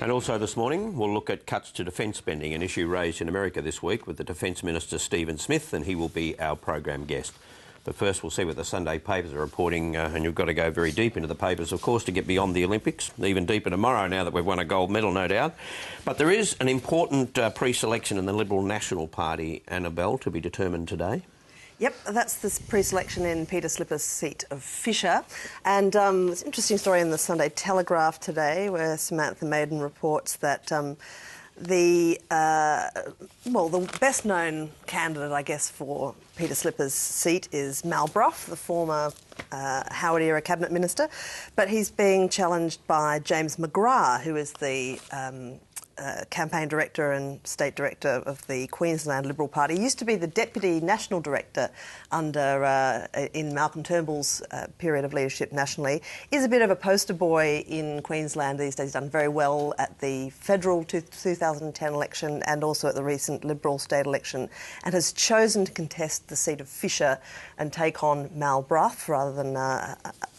And also this morning, we'll look at cuts to defence spending, an issue raised in America this week with the Defence Minister Stephen Smith, and he will be our program guest. But first, we'll see what the Sunday papers are reporting, and you've got to go very deep into the papers, of course, to get beyond the Olympics, even deeper tomorrow now that we've won a gold medal, no doubt. But there is an important pre-selection in the Liberal National Party, Annabelle, to be determined today. Yep, that's this pre-selection in Peter Slipper's seat of Fisher. And there's an interesting story in the Sunday Telegraph today where Samantha Maiden reports that the best-known candidate, I guess, for Peter Slipper's seat is Mal Brough, the former Howard-era Cabinet Minister. But he's being challenged by James McGrath, who is the campaign director and state director of the Queensland Liberal Party. He used to be the deputy national director under in Malcolm Turnbull's period of leadership nationally. He's a bit of a poster boy in Queensland these days. He's done very well at the federal 2010 election and also at the recent Liberal state election, and has chosen to contest the seat of Fisher and take on Mal Brough rather than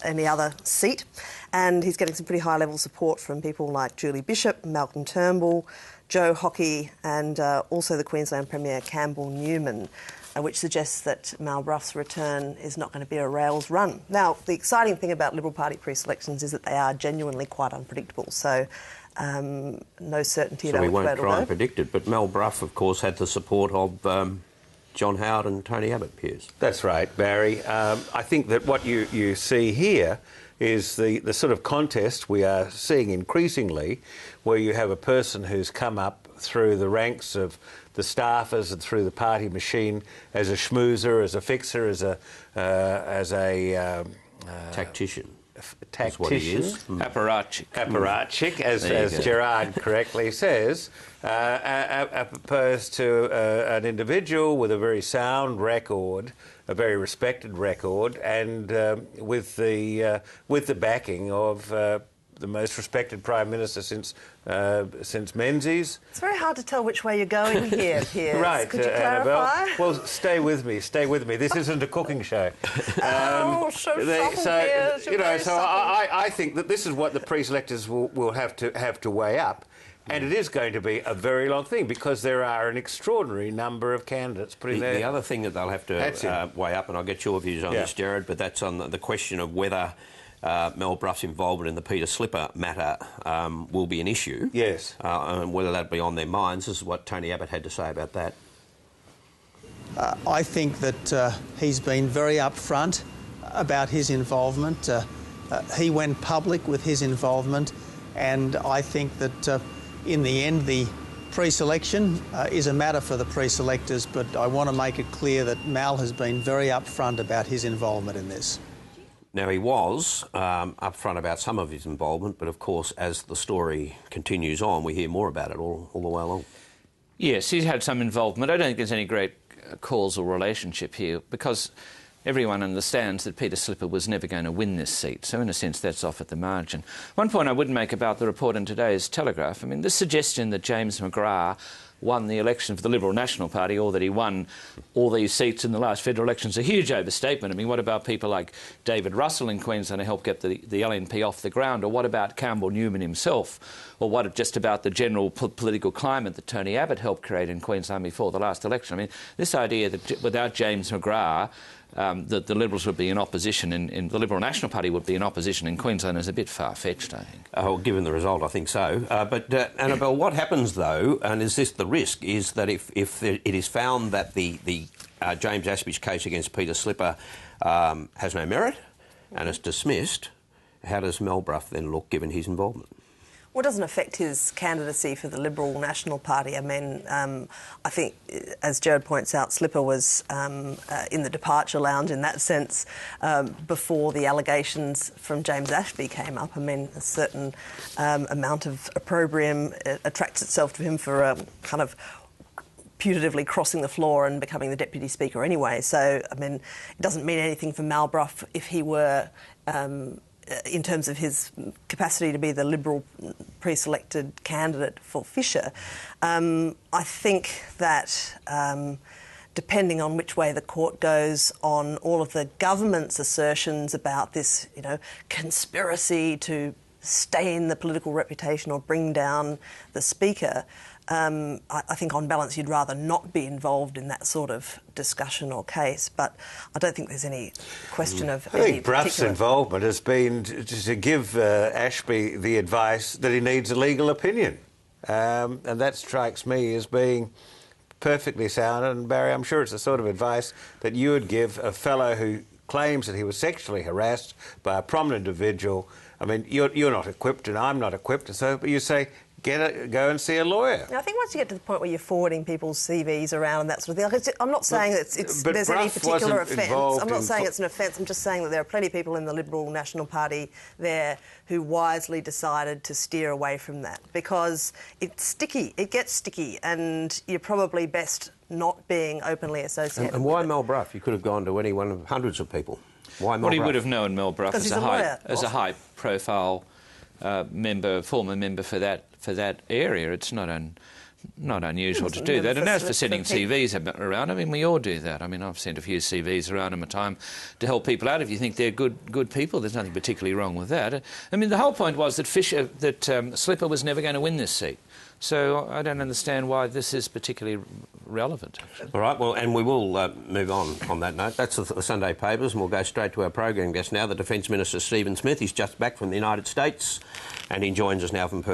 any other seat. And he's getting some pretty high-level support from people like Julie Bishop, Malcolm Turnbull, Joe Hockey, and also the Queensland Premier Campbell Newman, which suggests that Mal Brough's return is not going to be a rails run. Now, the exciting thing about Liberal Party pre-selections is that they are genuinely quite unpredictable, so no certainty about which way it'll go. So we won't try and predict it, but Mal Brough, of course, had the support of John Howard and Tony Abbott, Piers. That's right, Barry. I think that what you see here is the sort of contest we are seeing increasingly, where you have a person who's come up through the ranks of the staffers and through the party machine as a schmoozer, as a fixer, as a tactician. Tactician, what he is. Apparatchik, as Gerard correctly says, opposed to an individual with a very sound record, a very respected record, and with the backing of the most respected Prime Minister since Menzies. It's very hard to tell which way you're going here, Piers. Right, Could you clarify? Annabelle. Well, stay with me. This isn't a cooking show. So Piers. I think that this is what the pre-selectors will have to weigh up. And it is going to be a very long thing because there are an extraordinary number of candidates putting The other thing that they'll have to weigh up, and I'll get your views on this, Jared, but that's on the question of whether Mal Brough's involvement in the Peter Slipper matter will be an issue. Yes. And whether that be on their minds. This is what Tony Abbott had to say about that. I think that he's been very upfront about his involvement. He went public with his involvement, and I think that in the end the pre-selection is a matter for the pre-selectors, but I want to make it clear that Mal has been very upfront about his involvement in this. Now, he was upfront about some of his involvement, but of course, as the story continues on, we hear more about it all the way along. Yes, he's had some involvement. I don't think there's any great causal relationship here because everyone understands that Peter Slipper was never going to win this seat, so in a sense that's off at the margin. One point I would make about the report in today's Telegraph, I mean, the suggestion that James McGrath won the election for the Liberal National Party or that he won all these seats in the last federal election is a huge overstatement. I mean, what about people like David Russell in Queensland who helped get the LNP off the ground? Or what about Campbell Newman himself? Or what just about the general political climate that Tony Abbott helped create in Queensland before the last election? I mean, this idea that without James McGrath, that the Liberals would be in opposition in the Liberal National Party would be in opposition in Queensland is a bit far-fetched, I think. Oh, given the result, I think so. But, Annabelle, what happens, though, and is this the risk, is that if it is found that the James Aspey's case against Peter Slipper has no merit and is dismissed, how does Mal Brough then look, given his involvement? Well, it doesn't affect his candidacy for the Liberal National Party. I mean, I think, as Jared points out, Slipper was in the departure lounge in that sense before the allegations from James Aspey came up. I mean, a certain amount of opprobrium attracts itself to him for kind of putatively crossing the floor and becoming the Deputy Speaker anyway. So, I mean, it doesn't mean anything for Mal Brough if he were in terms of his capacity to be the Liberal pre-selected candidate for Fisher. I think that depending on which way the court goes on all of the government's assertions about this, conspiracy to stain the political reputation or bring down the Speaker, I think on balance you'd rather not be involved in that sort of discussion or case, but I don't think there's any question of I think Bruff's involvement has been to give Ashby the advice that he needs a legal opinion. And that strikes me as being perfectly sound. And Barry, I'm sure it's the sort of advice that you would give a fellow who claims that he was sexually harassed by a prominent individual. I mean, you're not equipped and I'm not equipped, and so you say, go and see a lawyer. Now, I think once you get to the point where you're forwarding people's CVs around and that sort of thing, I'm not saying that there's any particular offence. I'm not saying it's an offence. I'm just saying that there are plenty of people in the Liberal National Party there who wisely decided to steer away from that because it's sticky. It gets sticky, and you're probably best not being openly associated. And why Mel Bruff? You could have gone to any one of hundreds of people. Why Mel Well, he Bruff? would have known Mel Bruff as a high-profile former member for that area. It's not unusual to do that. And as for sending CVs around, I mean, we all do that. I mean, I've sent a few CVs around in my time to help people out. If you think they're good people, there's nothing particularly wrong with that. I mean, the whole point was that Slipper was never going to win this seat. So I don't understand why this is particularly relevant. All right, well, and we will move on that note. That's the Sunday papers, and we'll go straight to our program guest now, the Defence Minister, Stephen Smith. He's just back from the United States, and he joins us now from Perth.